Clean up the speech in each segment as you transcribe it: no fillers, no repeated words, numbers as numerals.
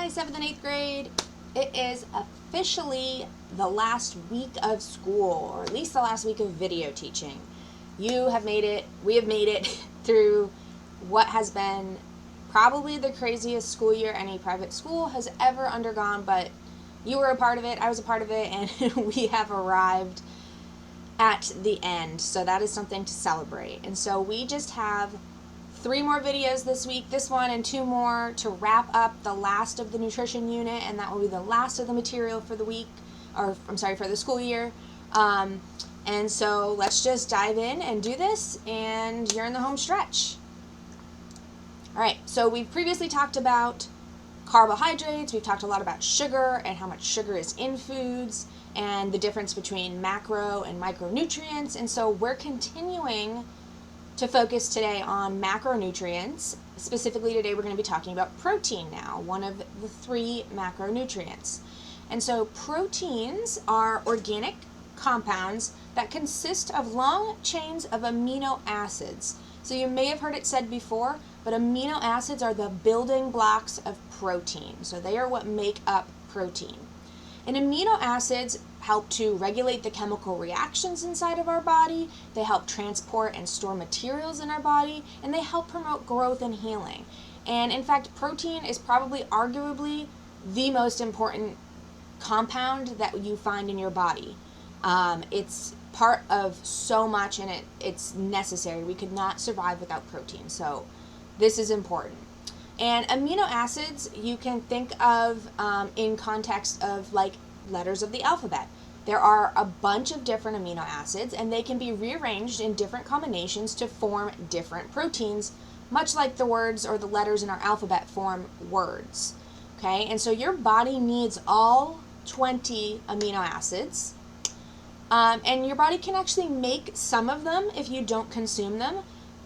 Hi, 7th and 8th grade. It is officially the last week of school, or at least the last week of video teaching. You have made it, we have made it through what has been probably the craziest school year any private school has ever undergone, but you were a part of it, I was a part of it, and we have arrived at the end. So that is something to celebrate. And so we just have 3 more videos this week, this one and 2 more to wrap up the last of the nutrition unit, and that will be the last of the material for the week, or I'm sorry, for the school year. And so let's just dive in and do this, and you're in the home stretch. All right, so we've previously talked about carbohydrates, we've talked a lot about sugar and how much sugar is in foods, and the difference between macro and micronutrients, and so we're continuing to focus today on macronutrients. Specifically today we're going to be talking about protein now, one of the 3 macronutrients. And so proteins are organic compounds that consist of long chains of amino acids. So you may have heard it said before, but amino acids are the building blocks of protein. So they are what make up protein. And amino acids help to regulate the chemical reactions inside of our body, they help transport and store materials in our body, and they help promote growth and healing. And in fact, protein is probably arguably the most important compound that you find in your body. It's part of so much, and it's necessary. We could not survive without protein, so this is important. And amino acids you can think of in context of like letters of the alphabet. There are a bunch of different amino acids, and they can be rearranged in different combinations to form different proteins, much like the words or the letters in our alphabet form words. Okay, and so your body needs all 20 amino acids, and your body can actually make some of them if you don't consume them.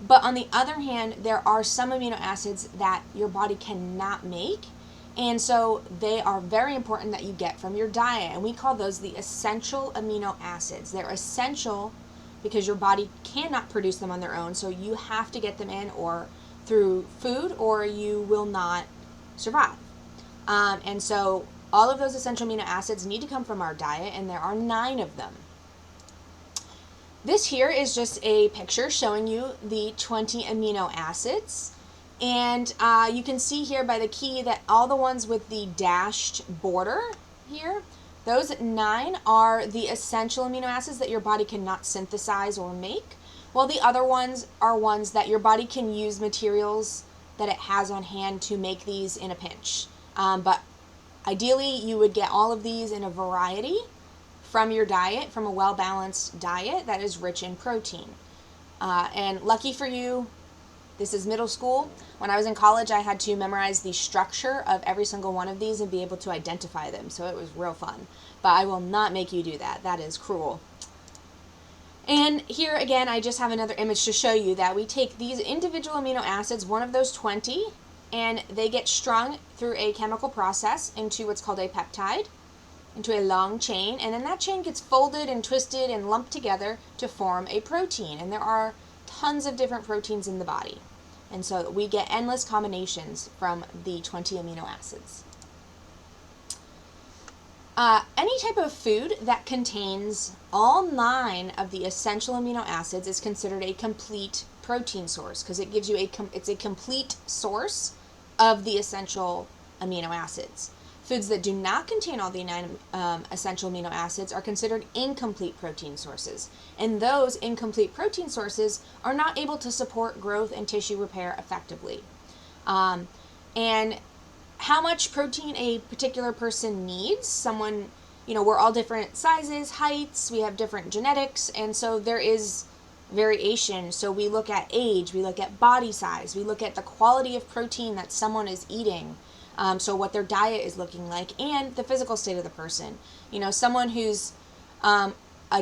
But on the other hand, there are some amino acids that your body cannot make, and so they are very important that you get from your diet, and we call those the essential amino acids. They're essential because your body cannot produce them on their own, so you have to get them in or through food, or you will not survive. And so all of those essential amino acids need to come from our diet, and there are 9 of them. This here is just a picture showing you the 20 amino acids. And you can see here by the key that all the ones with the dashed border here, those 9 are the essential amino acids that your body cannot synthesize or make, while the other ones are ones that your body can use materials that it has on hand to make these in a pinch. But ideally, you would get all of these in a variety from your diet, from a well-balanced diet that is rich in protein. And lucky for you, this is middle school. When I was in college, I had to memorize the structure of every single one of these and be able to identify them, so it was real fun. But I will not make you do that. That is cruel. And here again, I just have another image to show you that we take these individual amino acids, one of those 20, and they get strung through a chemical process into what's called a peptide, into a long chain, and then that chain gets folded and twisted and lumped together to form a protein. And there are tons of different proteins in the body, and so we get endless combinations from the 20 amino acids. Any type of food that contains all 9 of the essential amino acids is considered a complete protein source, because it gives you it's a complete source of the essential amino acids. Foods that do not contain all the 9 essential amino acids are considered incomplete protein sources, and those incomplete protein sources are not able to support growth and tissue repair effectively. And how much protein a particular person needs, someone, we're all different sizes, heights, we have different genetics, and so there is variation. So we look at age, we look at body size, we look at the quality of protein that someone is eating. So what their diet is looking like, and the physical state of the person. Someone who's a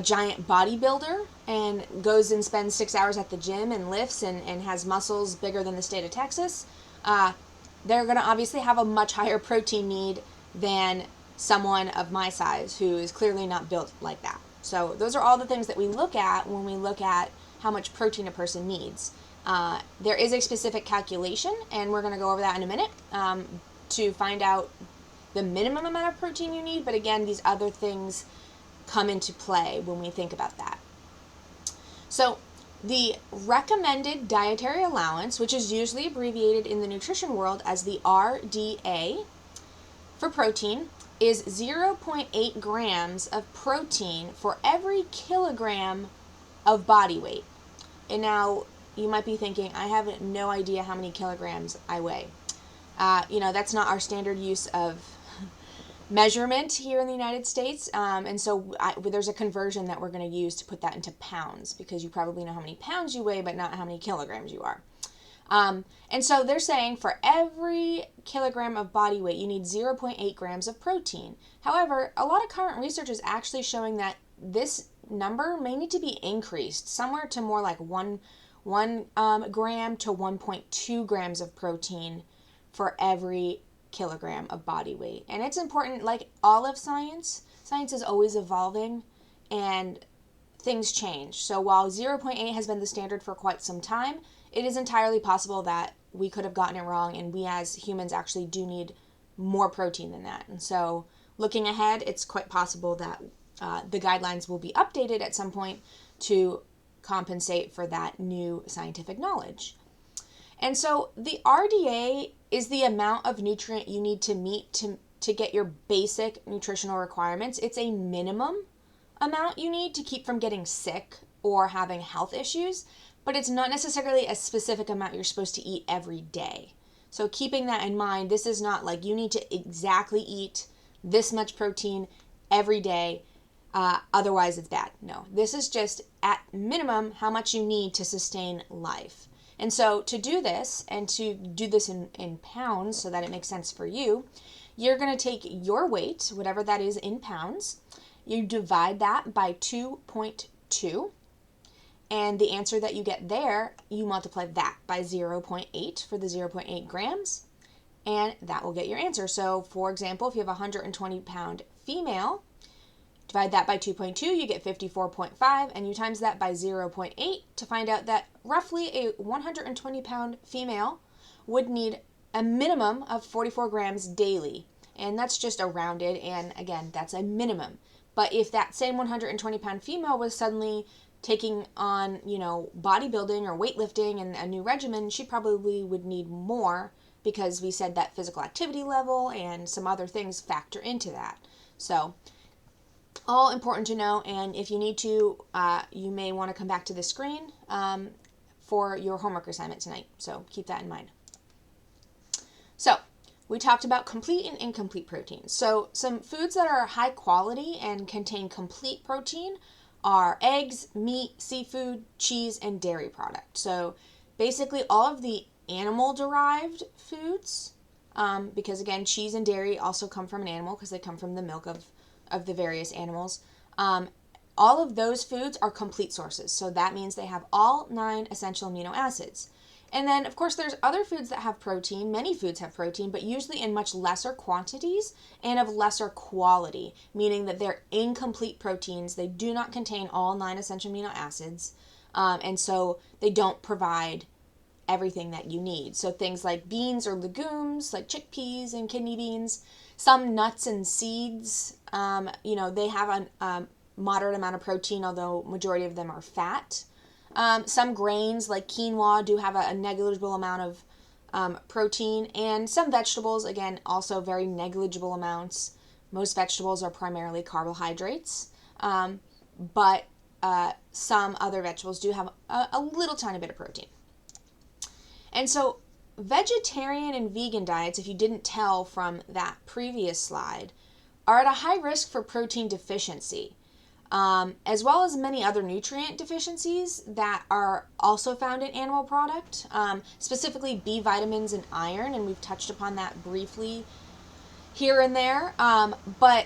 giant bodybuilder and goes and spends 6 hours at the gym and lifts and has muscles bigger than the state of Texas, they're going to obviously have a much higher protein need than someone of my size who is clearly not built like that. So those are all the things that we look at when we look at how much protein a person needs. There is a specific calculation, and we're going to go over that in a minute, to find out the minimum amount of protein you need, but again, these other things come into play when we think about that. So the recommended dietary allowance, which is usually abbreviated in the nutrition world as the RDA for protein, is 0.8 grams of protein for every kilogram of body weight. And now you might be thinking, I have no idea how many kilograms I weigh. That's not our standard use of measurement here in the United States. And so there's a conversion that we're going to use to put that into pounds, because you probably know how many pounds you weigh, but not how many kilograms you are. And so they're saying for every kilogram of body weight, you need 0.8 grams of protein. However, a lot of current research is actually showing that this number may need to be increased somewhere to more like 1 gram to 1.2 grams of protein for every kilogram of body weight. And it's important, like all of science is always evolving and things change. So while 0.8 has been the standard for quite some time, it is entirely possible that we could have gotten it wrong, and we as humans actually do need more protein than that. And so looking ahead, it's quite possible that the guidelines will be updated at some point to compensate for that new scientific knowledge. And so the RDA is the amount of nutrient you need to meet to get your basic nutritional requirements. It's a minimum amount you need to keep from getting sick or having health issues, but it's not necessarily a specific amount you're supposed to eat every day. So keeping that in mind, this is not like you need to exactly eat this much protein every day, otherwise it's bad. No, this is just at minimum how much you need to sustain life. And so to do this, and to do this in pounds so that it makes sense for you, you're going to take your weight, whatever that is in pounds, you divide that by 2.2, and the answer that you get there, you multiply that by 0.8 for the 0.8 grams, and that will get your answer. So for example, if you have a 120-pound female, divide that by 2.2, you get 54.5, and you times that by 0.8 to find out that roughly a 120-pound female would need a minimum of 44 grams daily. And that's just a rounded, and again, that's a minimum. But if that same 120-pound female was suddenly taking on, bodybuilding or weightlifting and a new regimen, she probably would need more, because we said that physical activity level and some other things factor into that. So all important to know, and if you need to, you may want to come back to the screen for your homework assignment tonight. So keep that in mind. So we talked about complete and incomplete proteins. So some foods that are high quality and contain complete protein are eggs, meat, seafood, cheese, and dairy products. So basically all of the animal-derived foods, because again, cheese and dairy also come from an animal because they come from the milk of the various animals. All of those foods are complete sources. So that means they have all 9 essential amino acids. And then, of course, there's other foods that have protein. Many foods have protein, but usually in much lesser quantities and of lesser quality, meaning that they're incomplete proteins. They do not contain all 9 essential amino acids, and so they don't provide everything that you need. So things like beans or legumes, like chickpeas and kidney beans, some nuts and seeds, they have a moderate amount of protein, although majority of them are fat. Some grains like quinoa do have a negligible amount of protein, and some vegetables, again, also very negligible amounts. Most vegetables are primarily carbohydrates, but some other vegetables do have a little tiny bit of protein. And so vegetarian and vegan diets, if you didn't tell from that previous slide, are at a high risk for protein deficiency, as well as many other nutrient deficiencies that are also found in animal product, specifically B vitamins and iron, and we've touched upon that briefly here and there. But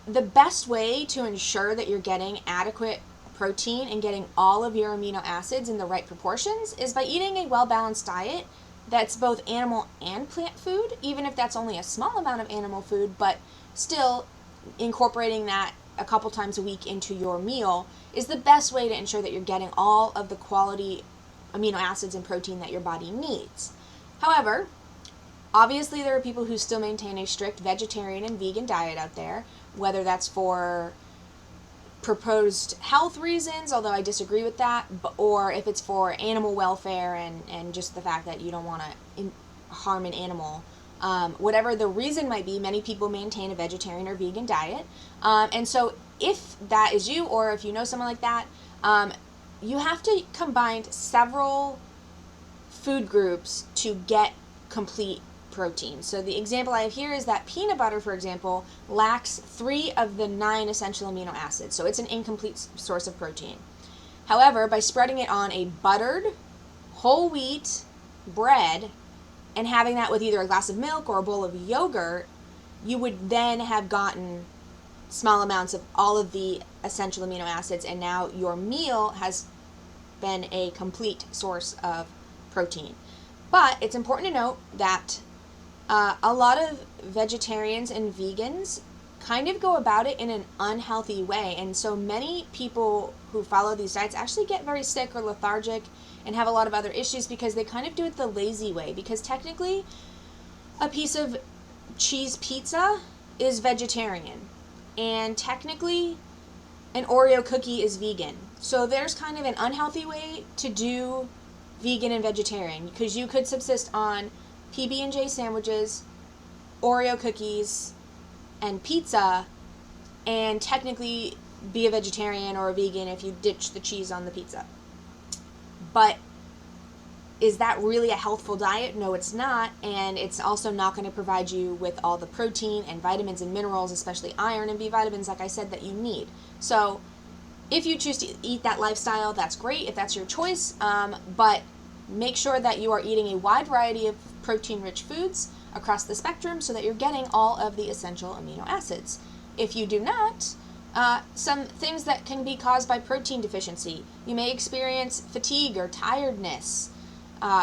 the best way to ensure that you're getting adequate protein and getting all of your amino acids in the right proportions is by eating a well-balanced diet that's both animal and plant food, even if that's only a small amount of animal food, but still incorporating that a couple times a week into your meal is the best way to ensure that you're getting all of the quality amino acids and protein that your body needs. However, Obviously, there are people who still maintain a strict vegetarian and vegan diet out there, whether that's for proposed health reasons, although I disagree with that, or if it's for animal welfare and just the fact that you don't want to harm an animal. Whatever the reason might be, many people maintain a vegetarian or vegan diet. And so if that is you, or if you know someone like that, you have to combine several food groups to get complete protein. So the example I have here is that peanut butter, for example, lacks 3 of the 9 essential amino acids, so it's an incomplete source of protein. However, by spreading it on a buttered whole wheat bread and having that with either a glass of milk or a bowl of yogurt, you would then have gotten small amounts of all of the essential amino acids, and now your meal has been a complete source of protein. But it's important to note that a lot of vegetarians and vegans kind of go about it in an unhealthy way, and so many people who follow these diets actually get very sick or lethargic and have a lot of other issues because they kind of do it the lazy way, because technically a piece of cheese pizza is vegetarian and technically an Oreo cookie is vegan. So there's kind of an unhealthy way to do vegan and vegetarian, because you could subsist on PB&J sandwiches, Oreo cookies, and pizza, and technically be a vegetarian or a vegan if you ditch the cheese on the pizza. But is that really a healthful diet? No, it's not, and it's also not going to provide you with all the protein and vitamins and minerals, especially iron and B vitamins, like I said, that you need. So if you choose to eat that lifestyle, that's great if that's your choice, but make sure that you are eating a wide variety of protein-rich foods across the spectrum so that you're getting all of the essential amino acids. If you do not, some things that can be caused by protein deficiency. You may experience fatigue or tiredness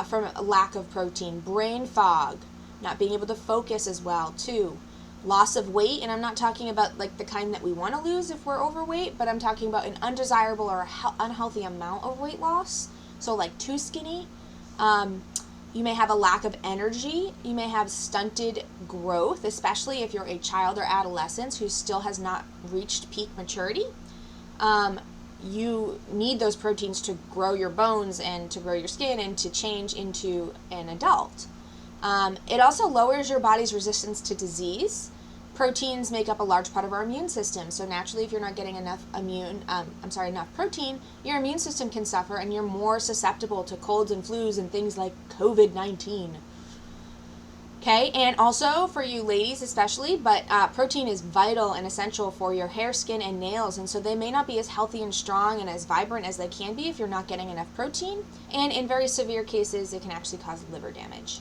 from a lack of protein, brain fog, not being able to focus as well too, loss of weight, and I'm not talking about like the kind that we want to lose if we're overweight, but I'm talking about an undesirable or unhealthy amount of weight loss, so like too skinny. You may have a lack of energy. You may have stunted growth, especially if you're a child or adolescent who still has not reached peak maturity. You need those proteins to grow your bones and to grow your skin and to change into an adult. It also lowers your body's resistance to disease. Proteins make up a large part of our immune system, so naturally if you're not getting enough protein, your immune system can suffer and you're more susceptible to colds and flus and things like COVID-19. Okay, and also for you ladies especially, but protein is vital and essential for your hair, skin, and nails, and so they may not be as healthy and strong and as vibrant as they can be if you're not getting enough protein, and in very severe cases it can actually cause liver damage.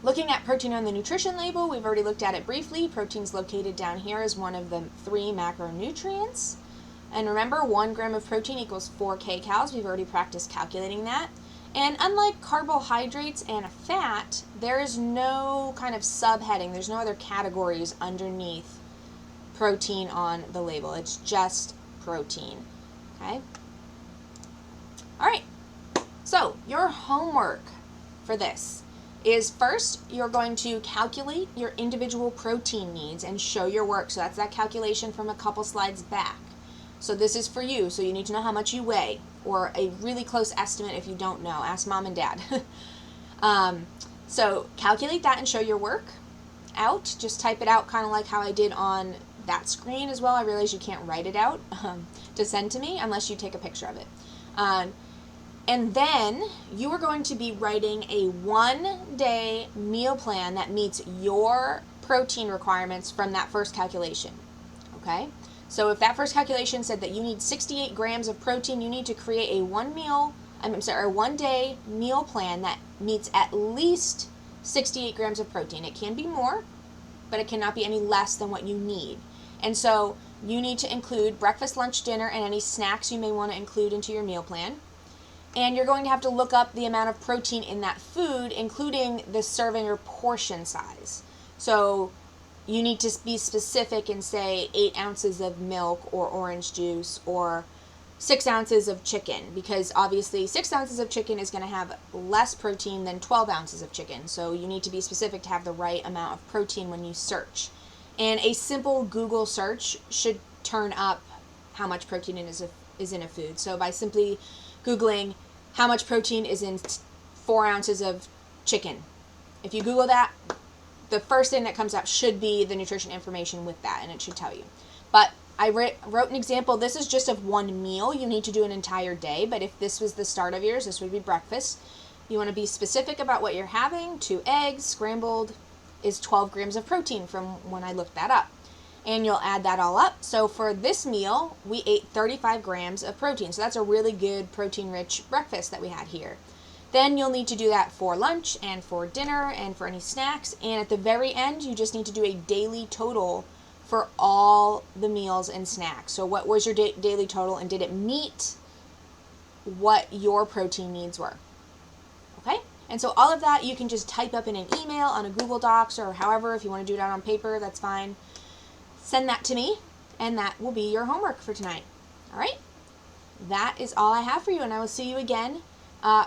Looking at protein on the nutrition label, we've already looked at it briefly. Protein's located down here as one of the 3 macronutrients. And remember, 1 gram of protein equals 4 kcals. We've already practiced calculating that. And unlike carbohydrates and fat, there is no kind of subheading. There's no other categories underneath protein on the label. It's just protein. Okay? All right. So, your homework for this is first, you're going to calculate your individual protein needs and show your work. So that's that calculation from a couple slides back. So this is for you. So you need to know how much you weigh, or a really close estimate if you don't know. Ask mom and dad. So calculate that and show your work out. Just type it out kind of like how I did on that screen as well. I realize you can't write it out to send to me unless you take a picture of it. And then you are going to be writing a 1-day meal plan that meets your protein requirements from that first calculation. Okay? So if that first calculation said that you need 68 grams of protein, you need to create a 1-day meal plan that meets at least 68 grams of protein. It can be more, but it cannot be any less than what you need. And so you need to include breakfast, lunch, dinner, and any snacks you may want to include into your meal plan. And you're going to have to look up the amount of protein in that food, including the serving or portion size. So you need to be specific and say 8 ounces of milk or orange juice or 6 ounces of chicken, because obviously 6 ounces of chicken is going to have less protein than 12 ounces of chicken. So you need to be specific to have the right amount of protein when you search. And a simple Google search should turn up how much protein is in a food. So by simply Googling how much protein is in 4 ounces of chicken, if you Google that, the first thing that comes up should be the nutrition information with that, and it should tell you. But I wrote an example. This is just of one meal. You need to do an entire day, but if this was the start of yours, this would be breakfast. You want to be specific about what you're having. 2 eggs, scrambled, is 12 grams of protein from when I looked that up. And you'll add that all up. So for this meal, we ate 35 grams of protein. So that's a really good protein-rich breakfast that we had here. Then you'll need to do that for lunch and for dinner and for any snacks. And at the very end, you just need to do a daily total for all the meals and snacks. So what was your daily total, and did it meet what your protein needs were? Okay? And so all of that you can just type up in an email, on a Google Docs, or however, if you want to do it out on paper, that's fine. Send that to me, and that will be your homework for tonight. All right? That is all I have for you, and I will see you again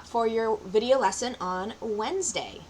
for your video lesson on Wednesday.